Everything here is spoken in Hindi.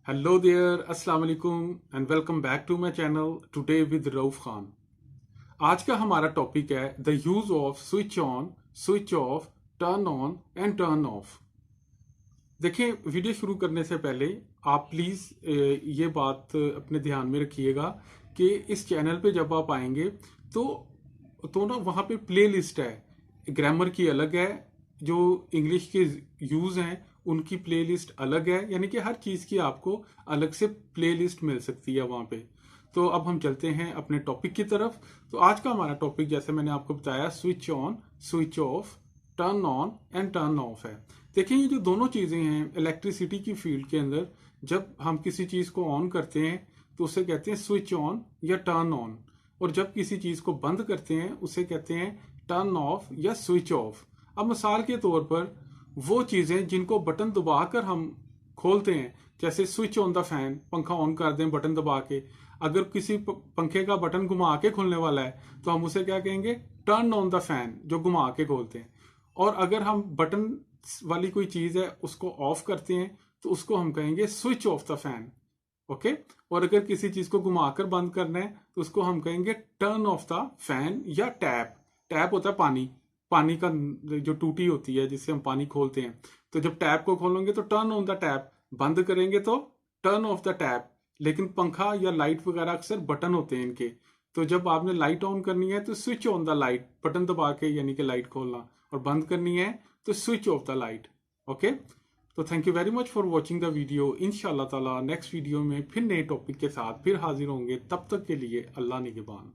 Hello there, Assalamu alaikum and welcome back to my channel today with Rauf Khan। आज का हमारा टॉपिक है the use off switch on, switch off, turn on and turn off. देखिए, वीडियो शुरू करने से पहले आप प्लीज़ ये बात अपने ध्यान में रखिएगा कि इस चैनल पे जब आप आएंगे तो ना वहाँ पे प्ले लिस्ट है। ग्रामर की अलग है, जो इंग्लिश के यूज़ हैं उनकी प्ले लिस्ट अलग है, यानी कि हर चीज़ की आपको अलग से प्ले लिस्ट मिल सकती है वहाँ पे। तो अब हम चलते हैं अपने टॉपिक की तरफ। तो आज का हमारा टॉपिक, जैसे मैंने आपको बताया, switch on, switch off, turn on and turn off है। देखिए, ये जो दोनों चीज़ें हैं इलेक्ट्रिसिटी की फील्ड के अंदर, जब हम किसी चीज़ को ऑन करते हैं तो उसे कहते हैं स्विच ऑन या टर्न ऑन, और जब किसी चीज़ को बंद करते हैं उसे कहते हैं टर्न ऑफ या स्विच ऑफ। अब मिसाल के तौर पर वो चीज़ें जिनको बटन दबाकर हम खोलते हैं, जैसे स्विच ऑन द फैन, पंखा ऑन कर दें बटन दबा के। अगर किसी पंखे का बटन घुमा के खुलने वाला है तो हम उसे क्या कहेंगे? टर्न ऑन द फैन, जो घुमा के खोलते हैं। और अगर हम बटन वाली कोई चीज़ है उसको ऑफ करते हैं तो उसको हम कहेंगे switch off the fan. Okay. और अगर किसी चीज़ को घुमाकर बंद करना है तो उसको हम कहेंगे टर्न ऑफ द फैन या टैप। टैप होता है पानी, पानी का जो टूटी होती है जिससे हम पानी खोलते हैं। तो जब टैप को खोलेंगे तो टर्न ऑन द टैप, बंद करेंगे तो टर्न ऑफ द टैप। लेकिन पंखा या लाइट वगैरह अक्सर बटन होते हैं इनके। तो जब आपने लाइट ऑन करनी है तो switch on the light, button दबा के, यानी कि लाइट खोलना, और बंद करनी है तो switch off the light. Okay. तो thank you very much for watching the video. इंशाल्लाह ताला नेक्स्ट वीडियो में फिर नए टॉपिक के साथ फिर हाजिर होंगे। तब तक के लिए अल्लाह निगहबान।